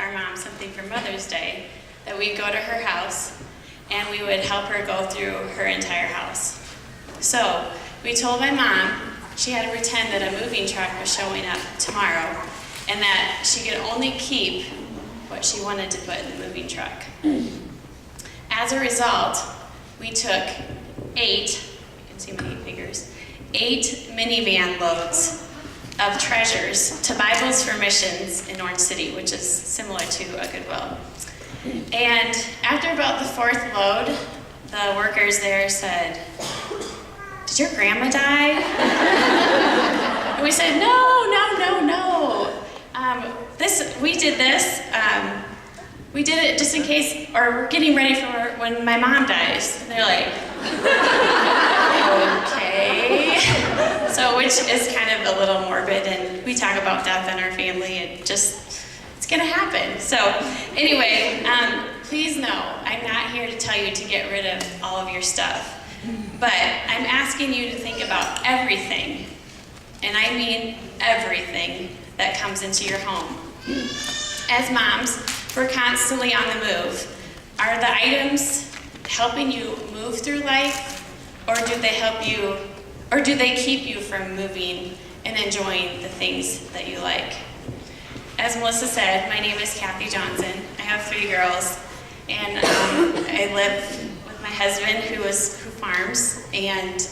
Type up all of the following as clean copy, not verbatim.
our mom something for Mother's Day, that we'd go to her house and we would help her go through her entire house. So we told my mom she had to pretend that a moving truck was showing up tomorrow and that she could only keep what she wanted to put in the moving truck. As a result, we took 8, you can see my 8 fingers, 8 minivan loads of treasures to Bibles for Missions in Orange City, which is similar to a Goodwill. And after about the 4th load, the workers there said, "Did your grandma die?" And we said, no. We did it just in case, or we're getting ready for when my mom dies. And they're like, okay. So, which is kind of a little morbid, and we talk about death in our family, and it's gonna happen. So, anyway, please know, I'm not here to tell you to get rid of all of your stuff, but I'm asking you to think about everything, and I mean everything that comes into your home. As moms, we're constantly on the move. Are the items helping you move through life, or do they keep you from moving and enjoying the things that you like? As Melissa said, my name is Kathy Johnson. I have 3 girls, and I live with my husband who farms, and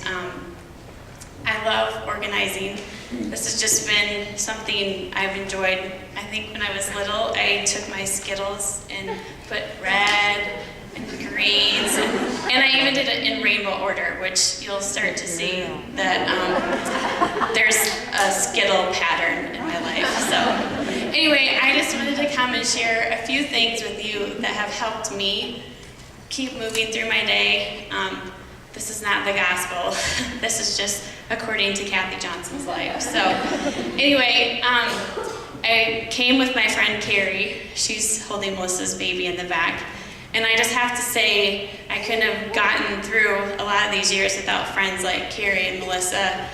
I love organizing. This has just been something I've enjoyed. I think when I was little, I took my Skittles and put red and greens, and I even did it in rainbow order, which you'll start to see that there's a Skittle pattern in my life. So anyway, I just wanted to come and share a few things with you that have helped me keep moving through my day. This is not the gospel. This is just according to Kathy Johnson's life. So anyway, I came with my friend Carrie. She's holding Melissa's baby in the back. And I just have to say, I couldn't have gotten through a lot of these years without friends like Carrie and Melissa.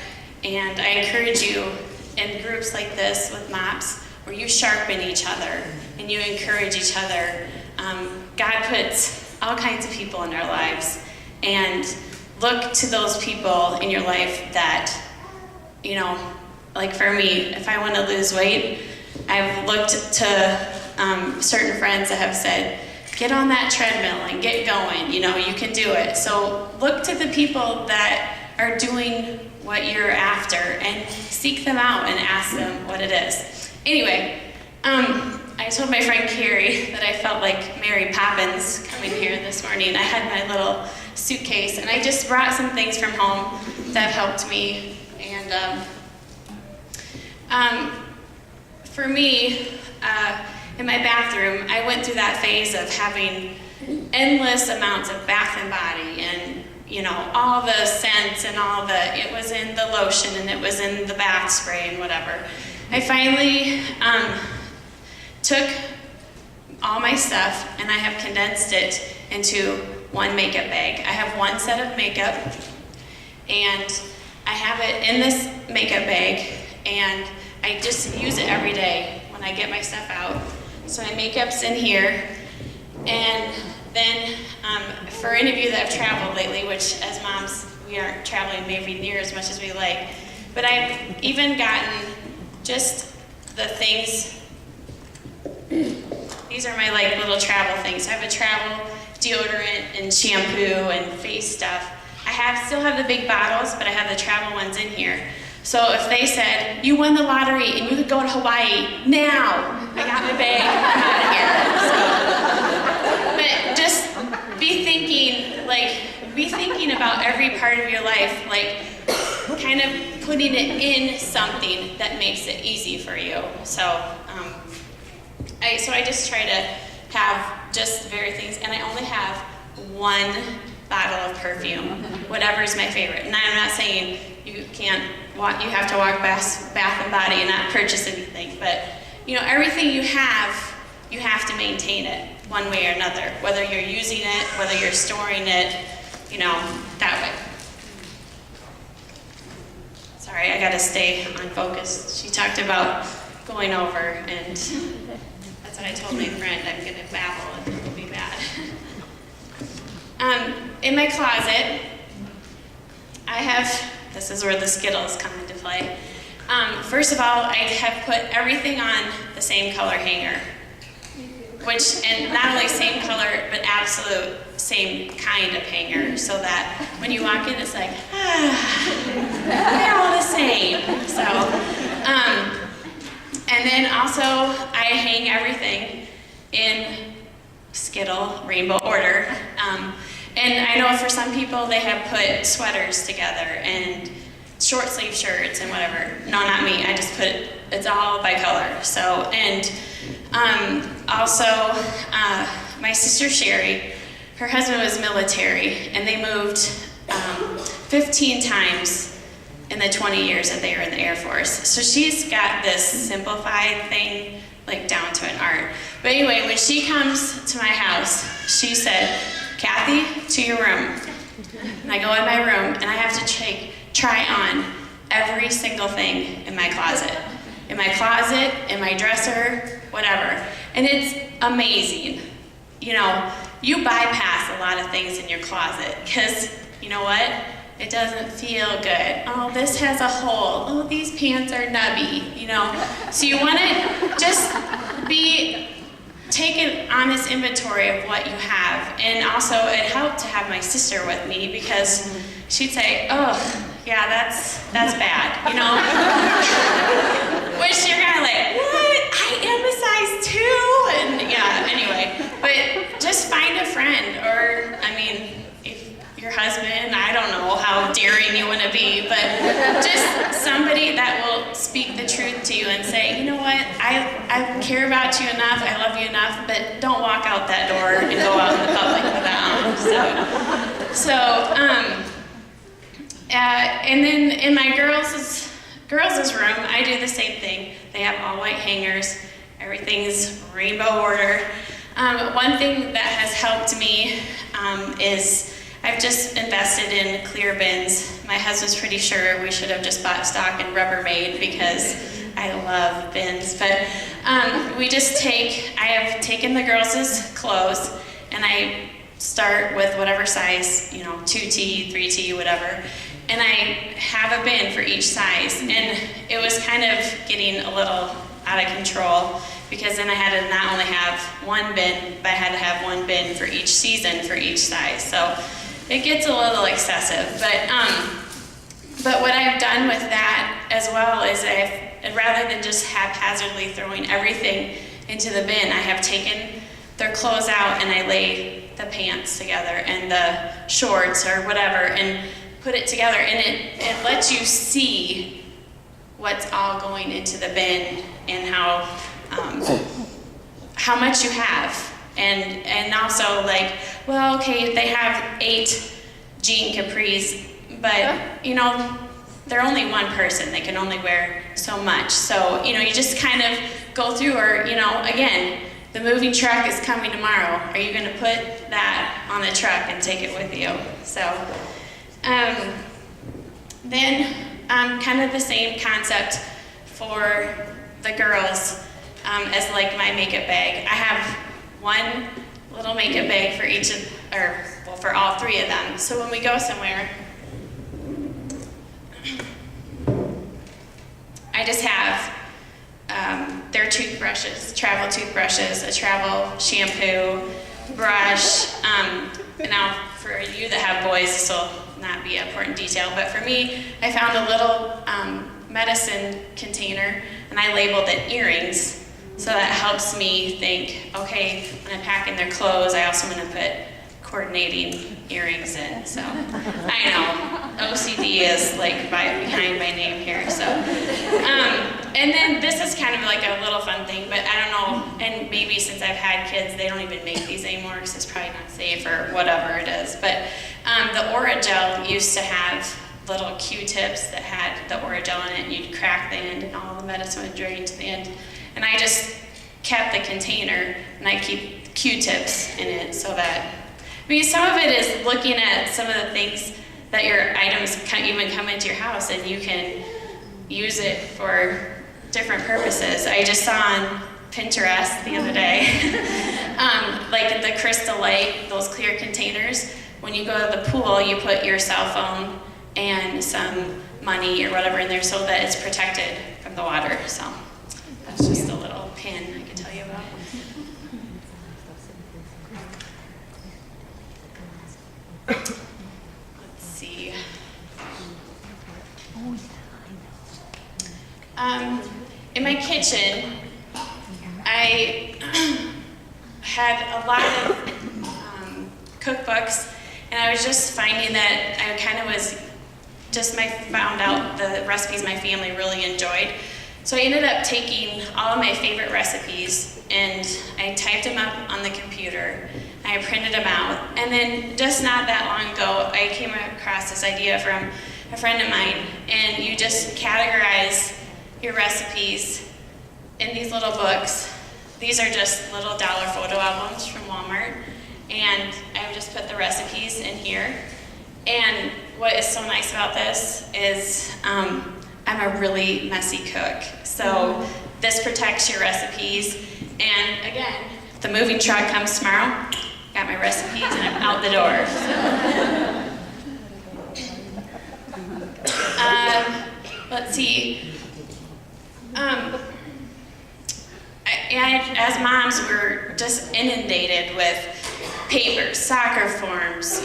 And I encourage you in groups like this with MOPS, where you sharpen each other and you encourage each other. God puts all kinds of people in our lives, and look to those people in your life that, like for me, if I want to lose weight, I've looked to certain friends that have said, get on that treadmill and get going, you can do it. So look to the people that are doing what you're after and seek them out and ask them what it is. Anyway, I told my friend Carrie that I felt like Mary Poppins coming here this morning. I had my little suitcase, and I just brought some things from home that helped me. And for me, in my bathroom, I went through that phase of having endless amounts of Bath and Body, and all the scents and it was in the lotion and it was in the bath spray and whatever. I finally took all my stuff and I have condensed it into one makeup bag. I have one set of makeup, and I have it in this makeup bag, and I just use it every day when I get my stuff out. So my makeup's in here, and then for any of you that have traveled lately, which as moms, we aren't traveling maybe near as much as we like, but I've even gotten just the things. These are my little travel things. I have a travel deodorant and shampoo and face stuff. I still have the big bottles, but I have the travel ones in here. So if they said, you won the lottery and you could go to Hawaii now, I got my bag, I'm out of here. So, but just be thinking about every part of your life, kind of putting it in something that makes it easy for you. So, I just try to have just very things, and I only have one bottle of perfume, whatever's my favorite. And I'm not saying you have to walk Bath and Body and not purchase anything, but everything you have to maintain it one way or another, whether you're using it, whether you're storing it, that way. Sorry, I gotta stay on focus. She talked about going over, and that's what I told my friend. I'm going to babble and it will be bad. In my closet, I have, this is where the Skittles come into play. First of all, I have put everything on the same color hanger. And not only same color, but absolute same kind of hanger, so that when you walk in, it's like, they're all the same. So, and then also I hang everything in Skittle rainbow order. And I know for some people they have put sweaters together and short sleeve shirts and whatever. No, not me. I just put it's all by color. So, and also my sister Sherry, her husband was military, and they moved 15 times in the 20 years that they were in the Air Force. So she's got this simplified thing like down to an art. But anyway, when she comes to my house, she said, "Kathy, to your room." And I go in my room, and I have to try on every single thing in my closet. In my closet, in my dresser, whatever. And it's amazing. You know, you bypass a lot of things in your closet, because you know what? It doesn't feel good. Oh, this has a hole. Oh, these pants are nubby, you know. So you want to just take an honest inventory of what you have. And also it helped to have my sister with me, because she'd say, "Oh, yeah, that's bad," you know. Which you're kind of like, what? I am a size 2? And yeah, anyway. But just find a friend, or, I mean, if your husband, I don't know how daring you want to be, but just somebody that will speak the truth to you and say, "You know what, I care about you enough, I love you enough, but don't walk out that door and go out in the public without." And then in my girls' room, I do the same thing. They have all white hangers, everything's rainbow order. One thing that has helped me is I've just invested in clear bins. My husband's pretty sure we should have just bought stock in Rubbermaid, because I love bins. But I have taken the girls' clothes, and I start with whatever size, 2T, 3T, whatever. And I have a bin for each size. And it was kind of getting a little out of control, because then I had to not only have one bin, but I had to have one bin for each season for each size. So it gets a little excessive. But what I've done with that as well is rather than just haphazardly throwing everything into the bin, I have taken their clothes out and I lay the pants together and the shorts or whatever and put it together, and it lets you see what's all going into the bin and how much you have. And also, like, well, okay, they have 8 jean capris, but they're only one person. They can only wear so much. So you just kind of go through, or again, the moving truck is coming tomorrow. Are you going to put that on the truck and take it with you? So then kind of the same concept for the girls as like my makeup bag. I have one little makeup bag for each for all 3 of them. So when we go somewhere, I just have their toothbrushes, travel toothbrushes, a travel shampoo, brush. Now for you that have boys, this will not be an important detail, but for me, I found a little medicine container and I labeled it earrings. So that helps me think, okay, when I'm packing their clothes, I also want to put coordinating earrings in. So I know, OCD is like behind my name here. So, and then this is kind of like a little fun thing, but I don't know, and maybe since I've had kids, they don't even make these anymore because it's probably not safe or whatever it is. But the Orajel used to have little Q-tips that had the Orajel in it, and you'd crack the end and all the medicine would drain to the end. And I just kept the container and I keep Q-tips in it so that, some of it is looking at some of the things that your items even come into your house and you can use it for different purposes. I just saw on Pinterest the other day. Like the Crystal Light, those clear containers. When you go to the pool, you put your cell phone and some money or whatever in there so that it's protected from the water. So that's just a little pin I can tell you about. Let's see. In my kitchen, I had a lot of cookbooks, and I was just finding that I kind of was found out the recipes my family really enjoyed. So I ended up taking all of my favorite recipes and I typed them up on the computer. I printed them out, and then just not that long ago, I came across this idea from a friend of mine, and you just categorize your recipes in these little books. These are just little dollar photo albums from Walmart, and I would just put the recipes in here. And what is so nice about this is I'm a really messy cook, so this protects your recipes. And again, if the moving truck comes tomorrow, got my recipes and I'm out the door. Let's see. As moms, we're just inundated with papers, soccer forms,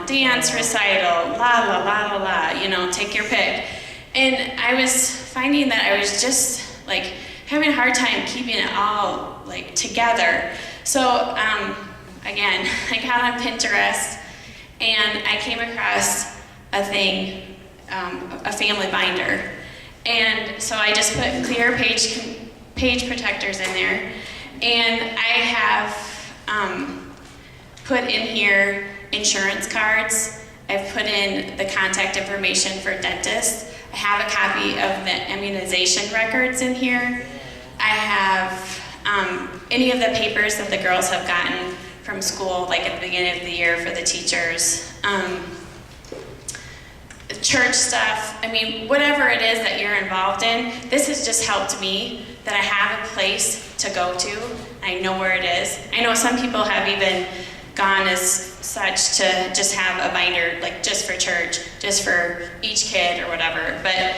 dance recital, la la la la la, take your pick. And I was finding that I was just like having a hard time keeping it all like together. So again, I got on Pinterest and I came across a thing, a family binder. And so I just put clear page protectors in there. And I have put in here insurance cards. I've put in the contact information for dentists. I have a copy of the immunization records in here. I have any of the papers that the girls have gotten from school, like at the beginning of the year for the teachers. Church stuff, whatever it is that you're involved in, this has just helped me that I have a place to go to. I know where it is. I know some people have even gone as such to just have a binder, like just for church, just for each kid or whatever, but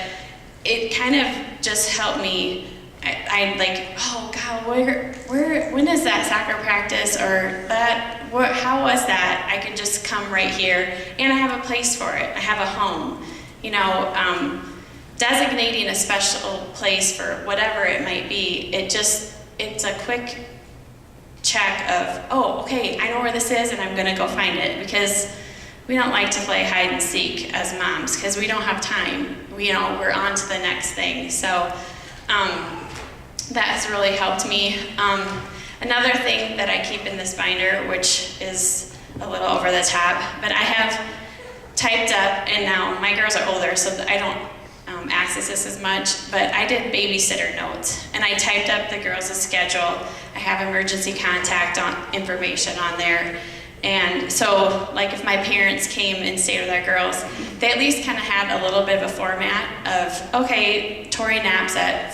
it kind of just helped me. I'm like, oh God, when is that soccer practice or that? How was that? I could just come right here, and I have a place for it. I have a home. Designating a special place for whatever it might be. It's a quick check of, oh, okay, I know where this is, and I'm gonna go find it, because we don't like to play hide and seek as moms because we don't have time. We're on to the next thing. So. That has really helped me. Another thing that I keep in this binder, which is a little over the top, but I have typed up, and now my girls are older, so I don't access this as much, but I did babysitter notes, and I typed up the girls' schedule. I have emergency contact information on there. And so, like if my parents came and stayed with our girls, they at least kind of had a little bit of a format of, okay, Tori naps at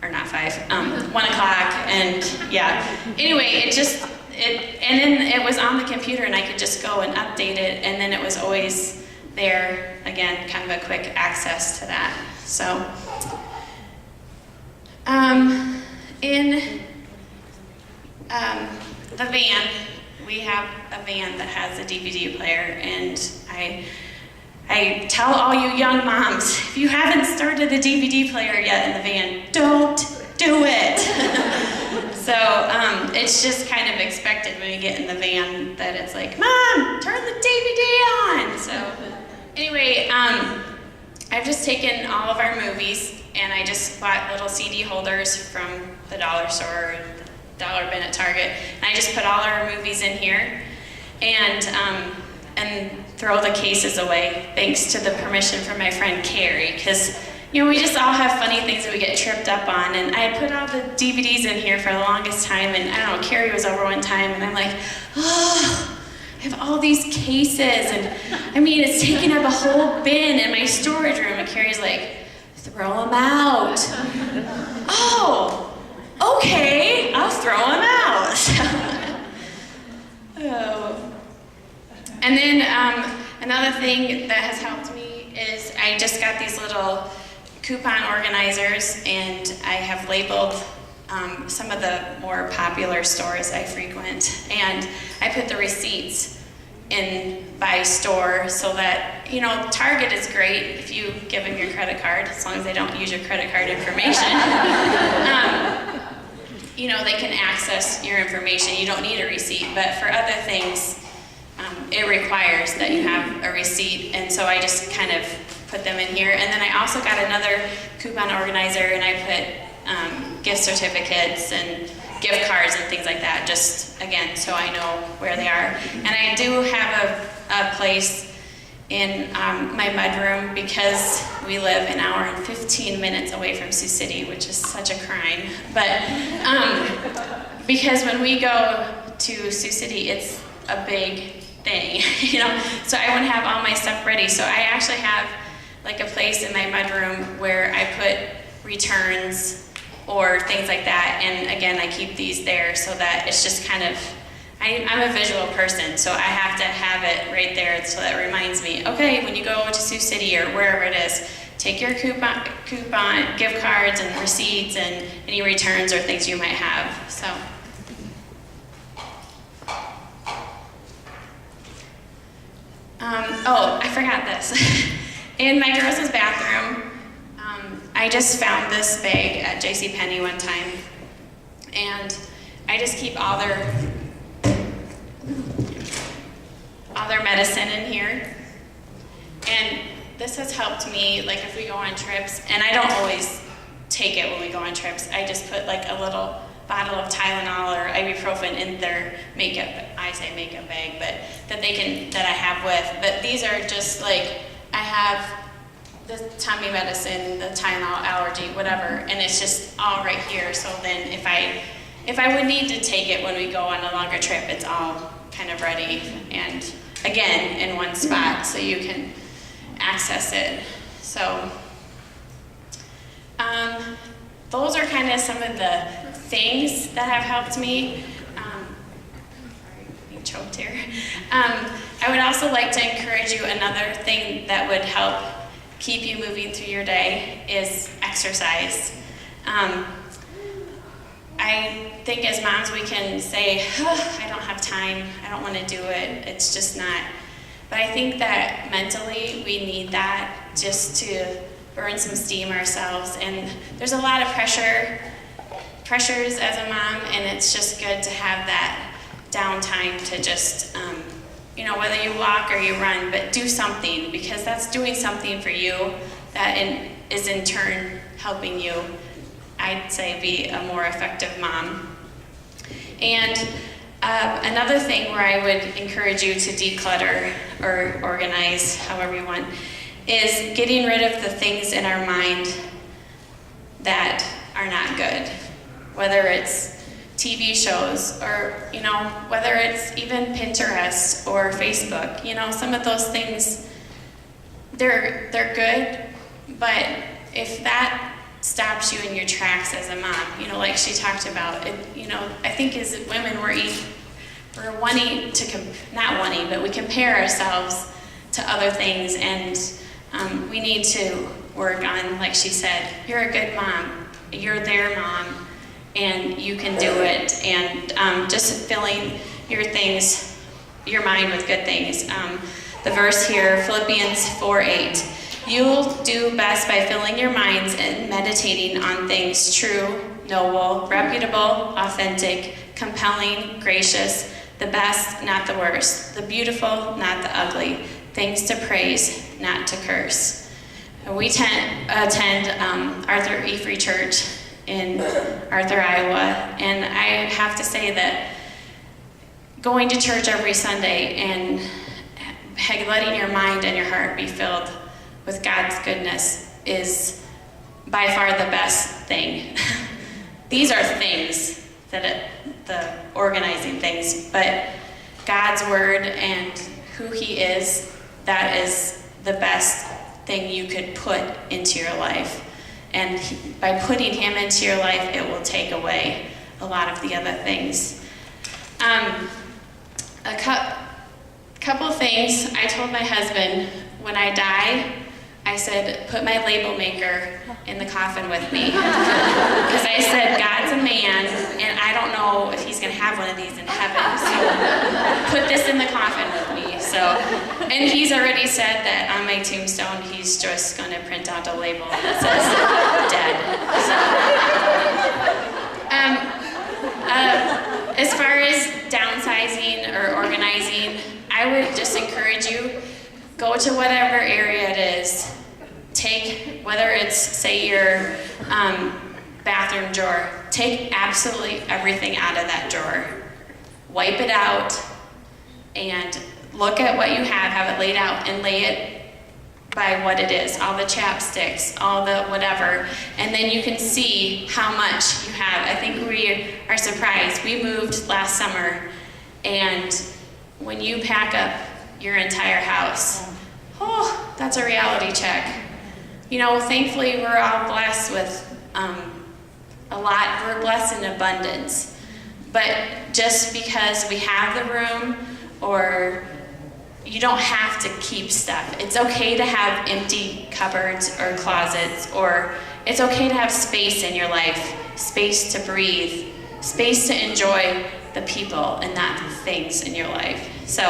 1 o'clock, and yeah. Anyway, and then it was on the computer, and I could just go and update it, and then it was always there, again, kind of a quick access to that. So, in the van, we have a van that has a DVD player, and I tell all you young moms, if you haven't started the DVD player yet in the van, don't do it. So it's just kind of expected when you get in the van that it's like, Mom, turn the DVD on. So anyway, I've just taken all of our movies, and I just bought little CD holders from the dollar store, dollar bin at Target, and I just put all our movies in here, and throw the cases away, thanks to the permission from my friend Carrie, because we just all have funny things that we get tripped up on, and I put all the DVDs in here for the longest time, and I don't know, Carrie was over one time, and I'm like, oh, I have all these cases, and it's taking up a whole bin in my storage room, and Carrie's like, throw them out. Oh, okay, I'll throw them out. Oh. And then another thing that has helped me is I just got these little coupon organizers, and I have labeled some of the more popular stores I frequent, and I put the receipts in by store so that, Target is great if you give them your credit card, as long as they don't use your credit card information. They can access your information. You don't need a receipt, but for other things, it requires that you have a receipt, and so I just kind of put them in here. And then I also got another coupon organizer, and I put gift certificates and gift cards and things like that, just again, so I know where they are. And I do have a place in my mudroom, because we live an hour and 15 minutes away from Sioux City, which is such a crime. But because when we go to Sioux City, it's a big thing, so I want to have all my stuff ready. So I actually have like a place in my mudroom where I put returns or things like that, and again, I keep these there so that it's just kind of, I'm a visual person, so I have to have it right there so that reminds me, okay, when you go to Sioux City or wherever it is, take your coupon, gift cards and receipts and any returns or things you might have. So. I forgot this. In my girls' bathroom, I just found this bag at JCPenney one time, and I just keep all their medicine in here. And this has helped me, like if we go on trips, and I don't always take it when we go on trips, I just put like a little bottle of Tylenol or ibuprofen in their makeup, I say makeup bag, but that I have with. But these are just like, I have the tummy medicine, the Tylenol, allergy, whatever, and it's just all right here. So then if I would need to take it when we go on a longer trip, it's all kind of ready, and again, in one spot, so you can access it. So those are kind of some of the things that have helped me. Sorry, being choked here. I would also like to encourage you, another thing that would help keep you moving through your day is exercise. I think as moms we can say, I don't have time, I don't want to do it, it's just not. But I think that mentally we need that just to burn some steam ourselves. And there's a lot of pressures as a mom, and it's just good to have that downtime to just, whether you walk or you run, but do something, because that's doing something for you that is in turn helping you, I'd say, be a more effective mom. And another thing where I would encourage you to declutter or organize, however you want, is getting rid of the things in our mind that are not good. Whether it's TV shows or, whether it's even Pinterest or Facebook, some of those things, they're good, but if that stops you in your tracks as a mom, like she talked about, I think as women we're wanting to, not wanting, but we compare ourselves to other things, and we need to work on, like she said, you're a good mom, you're their mom, and you can do it, and just filling your mind with good things. The verse here, Philippians 4:8. You'll do best by filling your minds and meditating on things true, noble, reputable, authentic, compelling, gracious, the best, not the worst, the beautiful, not the ugly, things to praise, not to curse. We attend Arthur E. Free Church in Arthur, Iowa, and I have to say that going to church every Sunday and letting your mind and your heart be filled with God's goodness is by far the best thing. These are things, the organizing things, but God's word and who He is, that is the best thing you could put into your life. And by putting him into your life, it will take away a lot of the other things. A couple things. I told my husband, when I die, I said, put my label maker in the coffin with me. Because I said, God's a man, and I don't know if he's going to have one of these in heaven. So put this in the coffin with me. So, and he's already said that on my tombstone, he's just going to print out a label that says dead. So, as far as downsizing or organizing, I would just encourage you, go to whatever area it is. Take, whether it's, say, your bathroom drawer, take absolutely everything out of that drawer. Wipe it out and look at what you have it laid out, and lay it by what it is, all the chapsticks, all the whatever, and then you can see how much you have. I think we are surprised. We moved last summer, and when you pack up your entire house, oh, that's a reality check. You know, thankfully we're all blessed with a lot. We're blessed in abundance. But just because we have the room, or you don't have to keep stuff. It's okay to have empty cupboards or closets, or it's okay to have space in your life, space to breathe, space to enjoy the people and not the things in your life. So,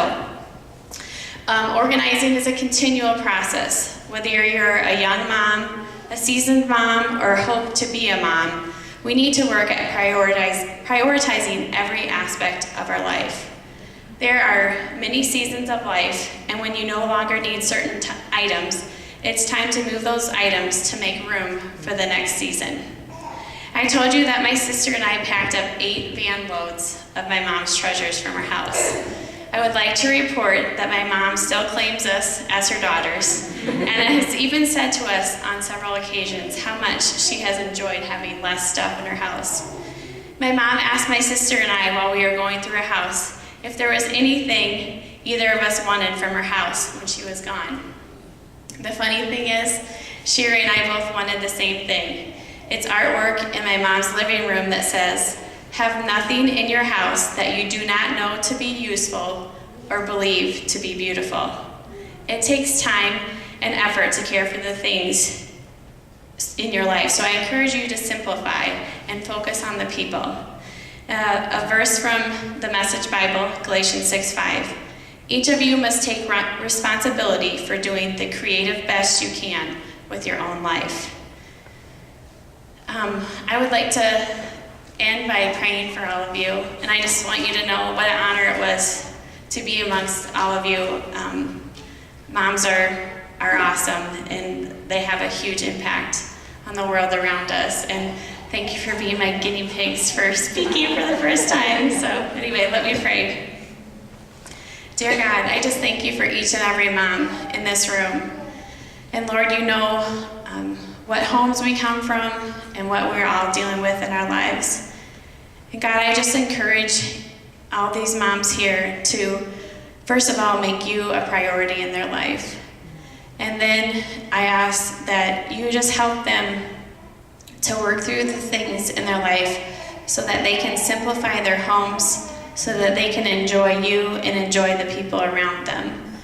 organizing is a continual process. Whether you're a young mom, a seasoned mom, or hope to be a mom, we need to work at prioritizing every aspect of our life. There are many seasons of life, and when you no longer need certain items, it's time to move those items to make room for the next season. I told you that my sister and I packed up 8 van loads of my mom's treasures from her house. I would like to report that my mom still claims us as her daughters, and has even said to us on several occasions how much she has enjoyed having less stuff in her house. My mom asked my sister and I while we were going through her house if there was anything either of us wanted from her house when she was gone. The funny thing is, Sherry and I both wanted the same thing. It's artwork in my mom's living room that says, "Have nothing in your house that you do not know to be useful or believe to be beautiful." It takes time and effort to care for the things in your life, so I encourage you to simplify and focus on the people. A verse from the Message Bible, Galatians 6:5. Each of you must take responsibility for doing the creative best you can with your own life. I would like to end by praying for all of you, and I just want you to know what an honor it was to be amongst all of you. Moms are awesome, and they have a huge impact on the world around us, and thank you for being my guinea pigs for speaking for the first time. So anyway, let me pray. Dear God, I just thank you for each and every mom in this room. And Lord, you know what homes we come from and what we're all dealing with in our lives. And God, I just encourage all these moms here to, first of all, make you a priority in their life. And then I ask that you just help them to work through the things in their life so that they can simplify their homes, so that they can enjoy you and enjoy the people around them.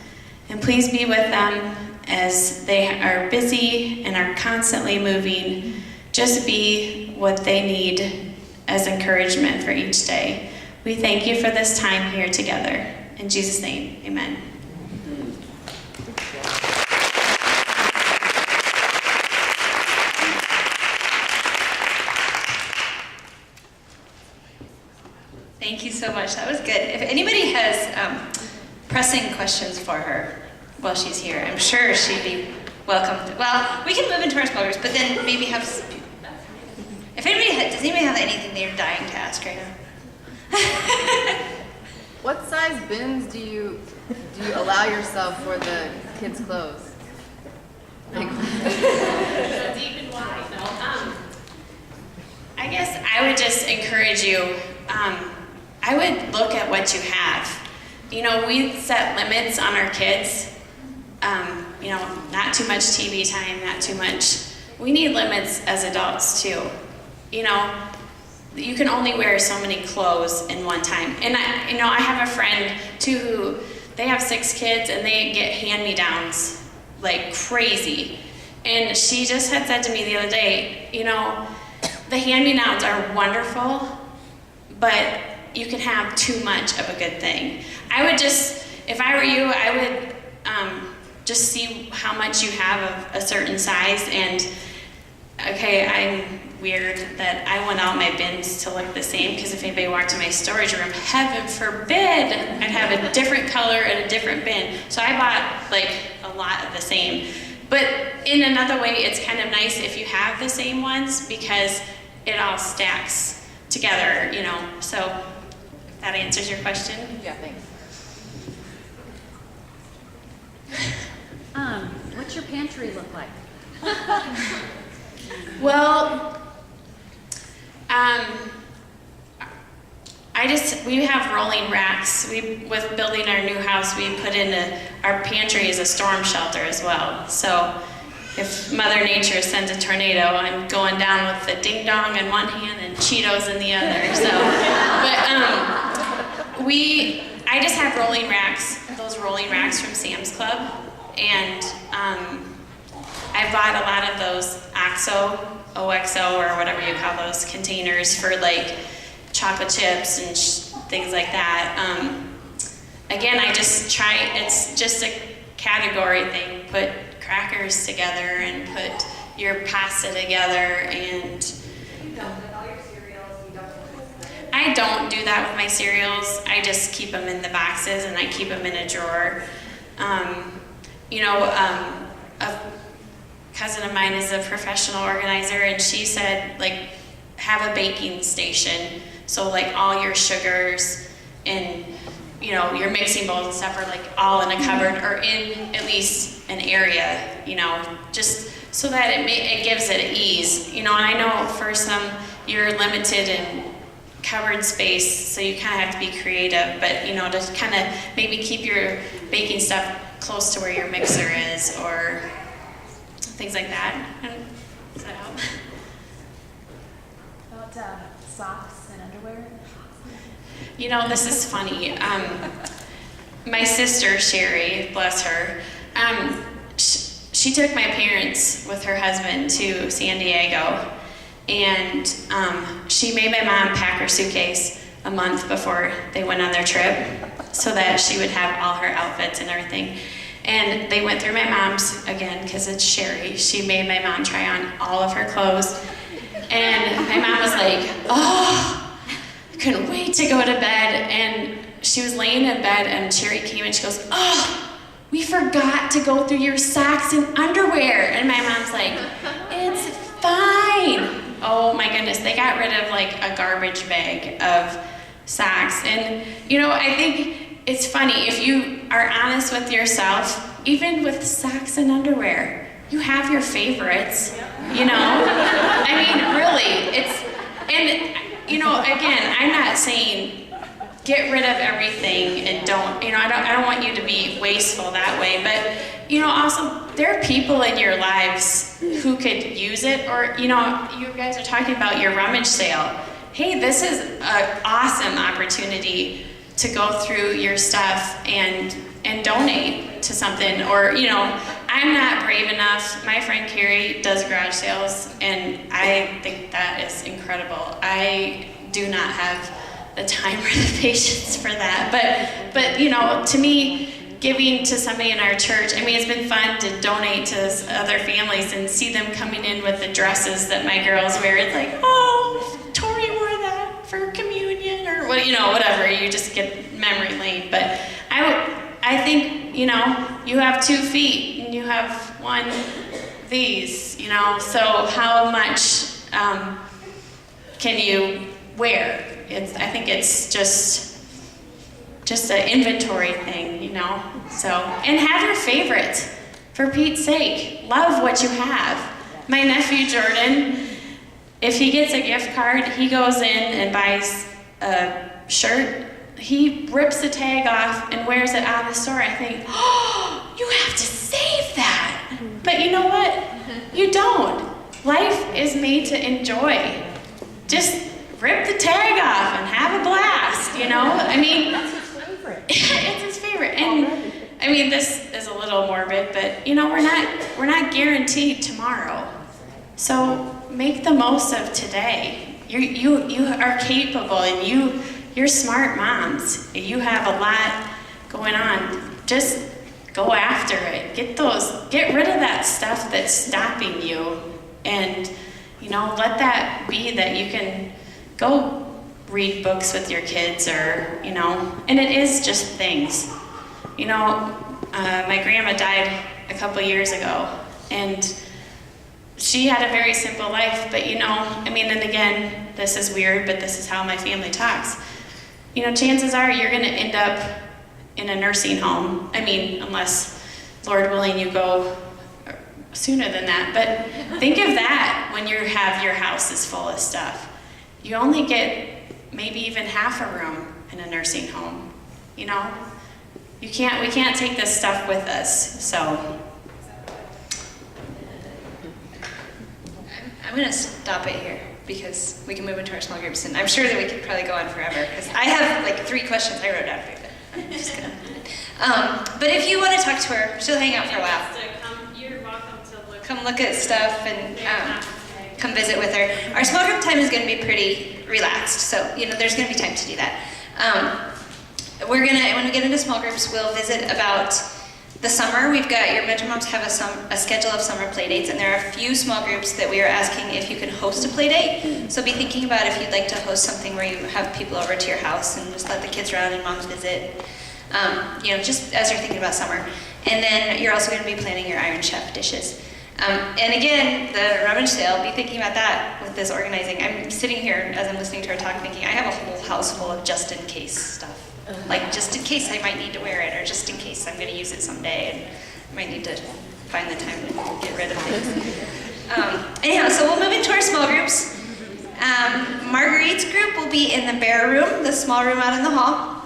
And please be with them as they are busy and are constantly moving. Just be what they need as encouragement for each day. We thank you for this time here together. In Jesus' name, amen. Thank you so much. That was good. If anybody has pressing questions for her while she's here, I'm sure she'd be welcome. Well, we can move into our smokers, but then maybe have. If anybody does anybody have anything they're dying to ask right now? What size bins do you allow yourself for the kids' clothes? Deep and wide. No. I guess I would just encourage you. I would look at what you have. You know, we set limits on our kids. You know, not too much TV time, not too much we need limits as adults too. You know, you can only wear so many clothes in one time. And I have a friend too who, they have 6 kids and they get hand-me-downs like crazy. And she just had said to me the other day, you know, the hand-me-downs are wonderful, but you can have too much of a good thing. I would just, if I were you, I would just see how much you have of a certain size. And okay, I'm weird that I want all my bins to look the same, because if anybody walked in my storage room, heaven forbid, I'd have a different color and a different bin. So I bought like a lot of the same. But in another way, it's kind of nice if you have the same ones, because it all stacks together, you know. So if that answers your question. Yeah, thanks. What's your pantry look like? Well, we have rolling racks. With building our new house, we put in our pantry is a storm shelter as well. So if Mother Nature sends a tornado, I'm going down with the ding dong in one hand and Cheetos in the other. So, but I just have rolling racks, those rolling racks from Sam's Club, and I bought a lot of those OXO, or whatever you call those containers for like chocolate chips and things like that. Again, I just try, it's just a category thing. Put crackers together and put your pasta together, and I don't do that with my cereals. I just keep them in the boxes and I keep them in a drawer. A cousin of mine is a professional organizer, and she said, like, have a baking station. So like all your sugars and, you know, your mixing bowls and stuff are like all in a cupboard or in at least an area, you know, just so that it gives it ease. You know, and I know for some you're limited in cupboard space, so you kind of have to be creative, but you know, to kind of maybe keep your baking stuff close to where your mixer is or things like that. Does that help? About socks and underwear? You know, this is funny. My sister, Sherry, bless her, she took my parents with her husband to San Diego, and she made my mom pack her suitcase a month before they went on their trip so that she would have all her outfits and everything. And they went through my mom's, again, because it's Sherry. She made my mom try on all of her clothes. And my mom was like, oh, I couldn't wait to go to bed. And she was laying in bed, and Sherry came and she goes, oh, we forgot to go through your socks and underwear. And my mom's like, it's fine. Oh my goodness, they got rid of like a garbage bag of socks. And you know, I think it's funny, if you are honest with yourself, even with socks and underwear, you have your favorites, you know? I mean, really, and you know, again, I'm not saying get rid of everything and don't, you know, I don't want you to be wasteful that way, but you know, also, there are people in your lives who could use it, or you know, you guys are talking about your rummage sale. Hey, this is an awesome opportunity to go through your stuff and donate to something, or you know, I'm not brave enough. My friend Carrie does garage sales, and I think that is incredible. I do not have the time or the patience for that, but you know, to me, giving to somebody in our church, I mean, it's been fun to donate to other families and see them coming in with the dresses that my girls wear. It's like, oh, Tori wore that for communion, or what, you know, whatever. You just get memory lane. But I think, you know, you have 2 feet and you have one these, you know. So how much can you wear? I think it's just an inventory thing, you know. So, and have your favorites, for Pete's sake. Love what you have. My nephew Jordan, if he gets a gift card, he goes in and buys a shirt. He rips the tag off and wears it out of the store. I think, oh, you have to save that. But you know what? You don't. Life is made to enjoy. Just rip the tag off and have a blast, you know? I mean, it's his favorite. And I mean, this is a little morbid, but you know, we're not guaranteed tomorrow. So make the most of today. You are capable, and you're smart moms. You have a lot going on. Just go after it. Get rid of that stuff that's stopping you, and you know, let that be that you can go read books with your kids, or you know, and it is just things. You know, my grandma died a couple years ago, and she had a very simple life, but you know, I mean, and again, this is weird, but this is how my family talks. You know, chances are you're gonna end up in a nursing home. I mean, unless, Lord willing, you go sooner than that. But think of that when you have your house is full of stuff. You only get maybe even half a room in a nursing home. You know, we can't take this stuff with us. So I'm going to stop it here because we can move into our small groups, and I'm sure that we could probably go on forever because I have like 3 questions I wrote down for you, but I'm just going to. But if you want to talk to her, she'll hang out for a while. You're welcome to Come look at stuff and come visit with her. Our small group time is going to be pretty relaxed, so you know there's going to be time to do that. When we get into small groups, we'll visit about the summer. We've got your mentor moms have a schedule of summer play dates, and there are a few small groups that we are asking if you can host a play date. So be thinking about if you'd like to host something where you have people over to your house and just let the kids run and moms visit. You know, just as you're thinking about summer. And then you're also going to be planning your Iron Chef dishes. And again, the rummage sale, be thinking about that with this organizing. I'm sitting here as I'm listening to her talk thinking, I have a whole house full of just in case stuff. Like just in case I might need to wear it, or just in case I'm going to use it someday and I might need to find the time to get rid of things. Anyhow, so we'll move into our small groups. Marguerite's group will be in the bear room, the small room out in the hall.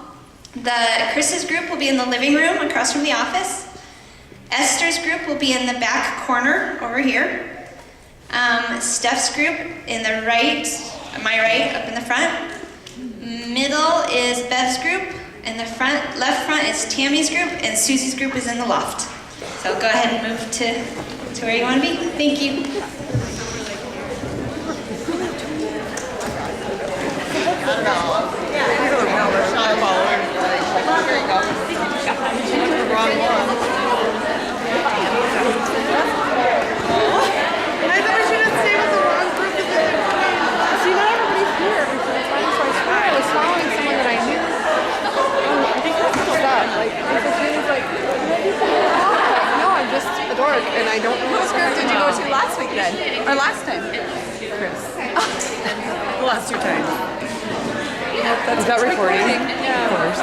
Chris's group will be in the living room across from the office. Esther's group will be in the back corner over here. Steph's group in the right, my right, up in the front. Middle is Bev's group, and the left front is Tammy's group, and Susie's group is in the loft. So go ahead and move to where you want to be. Thank you. I thought she would stay with the wrong group because they were funny. See, not everybody's here every single time, so I swear I was following someone that I knew. I think that's what's up. Like, because he was like, no, I'm just a dork, and I don't know. Whose group did you go to last week then? Or last time? Chris. The last 2 times. Is that recording? Yeah. Of course.